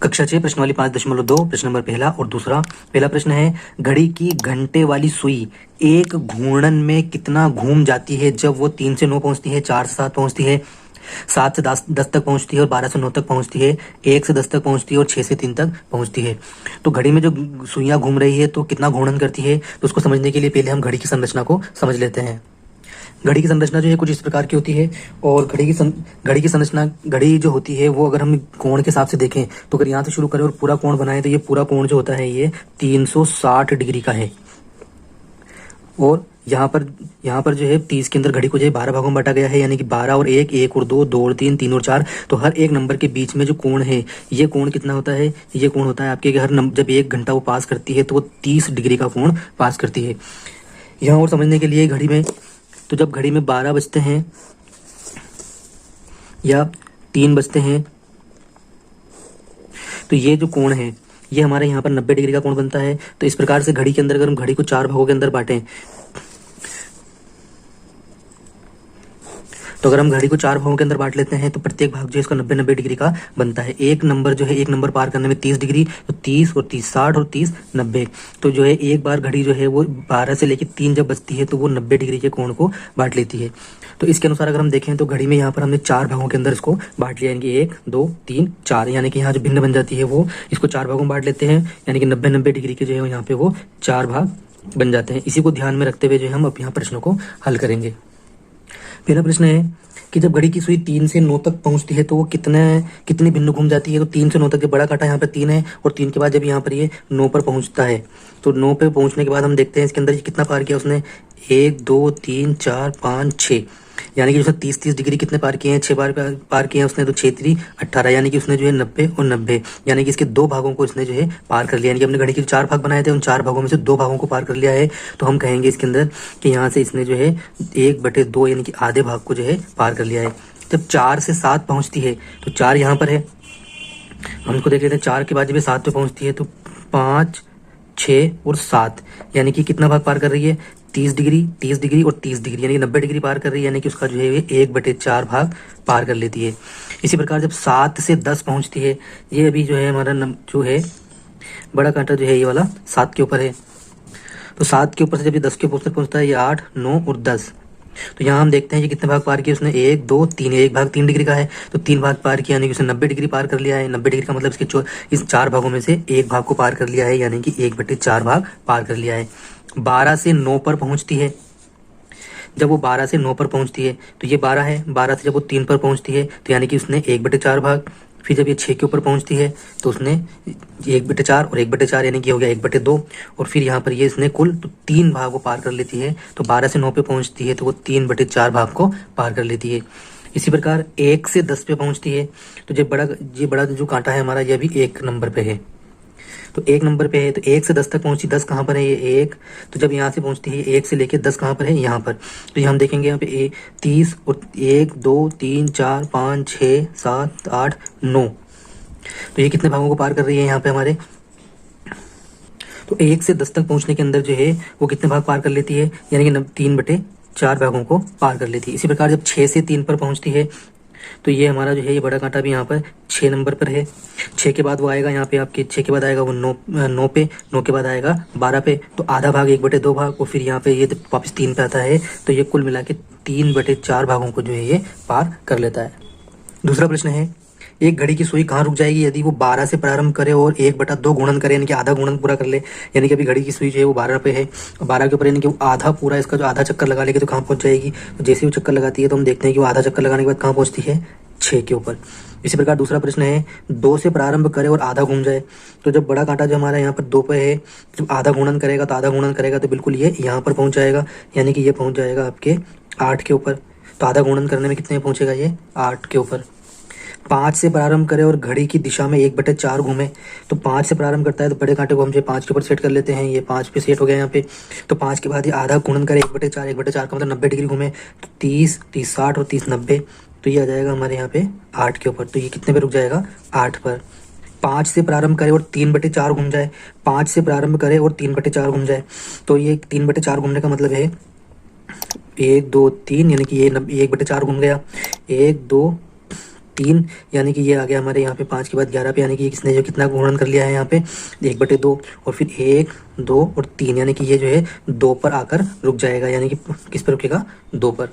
कक्षा 6 प्रश्न वाली 5.2 प्रश्न नंबर पहला और दूसरा। पहला प्रश्न है, घड़ी की घंटे वाली सुई एक घूर्णन में कितना घूम जाती है जब वो 3 से 9 पहुंचती है, 4 से 7 पहुंचती है, 7 से 10 तक पहुंचती है और 12 से 9 तक पहुंचती है, 1 से 10 तक पहुंचती है और 6 से 3 तक पहुंचती है। तो घड़ी में जो सुइयां घूम रही है तो कितना घूर्णन करती है, तो उसको समझने के लिए पहले हम घड़ी की संरचना को समझ लेते हैं। घड़ी की संरचना जो है कुछ इस प्रकार की होती है और घड़ी की संरचना, घड़ी जो होती है वो अगर हम कोण के हिसाब से देखें तो अगर यहाँ से शुरू करें और पूरा कोण बनाए तो ये पूरा कोण जो होता है ये 360 डिग्री का है। और यहाँ पर जो है 30 के अंदर घड़ी को जो है 12 भागों में बांटा गया है, यानी कि 12 और 1, 1 और 2, 2 और 3, 3 और 4। तो हर एक नंबर के बीच में जो कोण है ये कोण कितना होता है, ये कोण होता है आपके कि हर नंबर जब 1 घंटा वो पास करती है तो वो 30 डिग्री का कोण पास करती है। यहाँ और समझने के लिए घड़ी में, तो जब घड़ी में 12 बजते हैं या 3 बजते हैं तो ये जो कोण है ये हमारे यहाँ पर 90 डिग्री का कोण बनता है। तो इस प्रकार से घड़ी के अंदर अगर हम घड़ी को 4 भागों के अंदर बांटें, तो अगर हम घड़ी को 4 भागों के अंदर बांट लेते हैं तो प्रत्येक भाग जो है इसका 90-90 डिग्री का बनता है। एक नंबर जो है एक नंबर पार करने में 30 डिग्री, तो 30 और 30 60 और 30 90। तो जो है एक बार घड़ी जो है वो 12 से लेकर 3 जब बजती है तो वो 90 डिग्री के कोण को बांट लेती है। तो इसके अनुसार अगर हम देखें तो घड़ी में यहाँ पर हमने 4 भागों के अंदर इसको बांट लिया, यानी कि 1 2 3 4, यानी कि यहाँ जो भिन्न बन जाती है वो इसको 4 भागों में बांट लेते हैं, यानी कि 90-90 डिग्री के जो है यहाँ पे वो 4 भाग बन जाते हैं। इसी को ध्यान में रखते हुए जो है हम अब यहाँ प्रश्नों को हल करेंगे। पहला प्रश्न है कि जब घड़ी की सुई 3 से 9 तक पहुंचती है तो वो कितनी भिन्न घूम जाती है। तो 3 से 9 तक, जब बड़ा कांटा यहाँ पे 3 है और 3 के बाद जब यहाँ पर ये 9 पर पहुंचता है तो 9 पे पहुंचने के बाद हम देखते हैं इसके अंदर कितना पार किया उसने, 1 2 3 4 5 6, यानी कि उसने 30-30 डिग्री कितने पार किए हैं, 6 बार पार किए हैं उसने। तो 6 3 18, यानी कि उसने जो है 90 और 90, यानी कि इसके 2 भागों को इसने जो है पार कर लिया। यानी कि हमने घड़ी के 4 भाग बनाए थे, उन 4 भागों में से 2 भागों को पार कर लिया है। तो हम कहेंगे इसके अंदर कि यहाँ से इसने जो है 1/2 यानी कि आधे भाग को जो है पार कर लिया है। जब 4 से 7 पहुंचती है तो 4 यहाँ पर है, हम इसको देख लेते हैं। 4 के बाद जब ये 7 पे पहुंचती है तो 5 6 और 7, यानी कि कितना भाग पार कर रही है, 30 डिग्री 30 डिग्री और 30 डिग्री, यानी कि 90 डिग्री पार कर रही है, यानी कि उसका जो है ये 1/4 भाग पार कर लेती है। इसी प्रकार जब 7 से 10 पहुंचती है, ये अभी जो है हमारा जो है बड़ा कांटा जो है ये वाला 7 के ऊपर है। तो 7 के ऊपर से जब ये 10 के ऊपर तक पहुंचता है, ये 8 9 और 10। तो यहाँ हम देखते हैं कि कितने भाग पार किए उसने, 1 2 3, 1 भाग 3 डिग्री का है तो 3 भाग पार किया, यानी कि उसने 90 डिग्री पार कर लिया है। 90 डिग्री का मतलब इस 4 भागों में से 1 भाग को पार कर लिया है, यानी कि 1/4 भाग पार कर लिया है। 12 से 9 पर पहुंचती है, जब वो 12 से 9 पर पहुंचती है तो ये 12 है। 12 से जब वो 3 पर पहुंचती है तो यानी कि उसने 1/4 भाग, फिर जब ये 6 के ऊपर पहुंचती है तो उसने 1/4 और 1/4, यानी कि हो गया 1/2, और फिर यहाँ पर ये इसने कुल तो 3 भाग वो पार कर लेती है। तो 12 से 9 पे पहुंचती है तो वो 3/4 भाग को पार कर लेती है। इसी प्रकार 1 से 10 पे पहुंचती है तो ये बड़ा जो कांटा है हमारा ये भी 1 नंबर पे है, तो 1 नंबर पे है। तो 1 से 10 तक पहुंची, 10 कहाँ पर है, ये 1। तो जब यहाँ से पहुंचती है 1 से लेके 10 कहाँ पर है, यहाँ पर। तो ये हम देखेंगे यहाँ पे 30 और 1 2 3 4 5 6 7 8 9, तो ये कितने भागों को पार कर रही है यहाँ पे हमारे। तो 1 से 10 तक पहुंचने के अंदर जो है वो कितने भाग पार कर लेती है, यानी कि 3/4 भागों को पार कर लेती है। इसी प्रकार जब 6 से 3 पर पहुंचती है तो ये हमारा जो है ये बड़ा कांटा भी यहाँ पर 6 नंबर पर है। 6 के बाद वो आएगा यहाँ पे आपके, 6 के बाद आएगा वो 9 पे, 9 के बाद आएगा 12 पे, तो आधा भाग 1/2 भाग, और फिर यहाँ पे ये वापस 3 पे आता है। तो ये कुल मिला के 3/4 भागों को जो है ये पार कर लेता है। दूसरा प्रश्न है, एक घड़ी की सुई कहाँ रुक जाएगी यदि वो 12 से प्रारंभ करे और 1/2 गुणन करे, यानी कि आधा गुणन पूरा कर ले। यानी कि अभी घड़ी की सुई जो है वो 12 पे है और 12 के ऊपर यानी कि वो आधा पूरा इसका जो आधा चक्कर लगा लेगी तो कहाँ पहुंच जाएगी। तो जैसे ही वो चक्कर लगाती है तो हम देखते हैं कि वो आधा चक्कर लगाने के बाद कहाँ पहुंचती है, 6 के ऊपर। इसी प्रकार दूसरा प्रश्न है, 2 से प्रारंभ करे और आधा घूम जाए। तो जब बड़ा कांटा जो हमारा यहाँ पर 2 पे है, जब आधा गुणन करेगा तो आधा गुणन करेगा तो बिल्कुल ये यहाँ पर पहुंच जाएगा, यानी कि ये पहुंच जाएगा आपके 8 के ऊपर। तो आधा गुणन करने में कितने पहुंचेगा, ये 8 के ऊपर। 5 से प्रारंभ करे और घड़ी की दिशा में 1/4 घूमे। तो 5 से प्रारंभ करता है तो बड़े कांटे को हम जो 5 के ऊपर सेट कर लेते हैं, ये 5 पे सेट हो गया यहाँ पे। तो 5 के बाद ये आधा गुणन करे 1/4, 1/4 का मतलब 90 डिग्री घूमे, तो 30 30 60 और 30 90, तो ये आ जाएगा हमारे यहाँ पे 8 के ऊपर। तो ये कितने पे रुक जाएगा, 8 पर। 5 से प्रारंभ करे और 3/4 घूम जाए। 5 से प्रारंभ करे और 3/4 घूम जाए, तो ये 3/4 घूमने का मतलब है 1 2 3, यानी कि ये 1/4 घूम गया, 1 2 3, यानी कि ये आ गया हमारे यहाँ पे 5 के बाद 11 पे, यानी कि किसने जो कितना गुणन कर लिया है यहाँ पे 1/2, और फिर 1, 2 और 3, यानी कि ये जो है 2 पर आकर रुक जाएगा, यानी कि किस पर रुकेगा, 2 पर।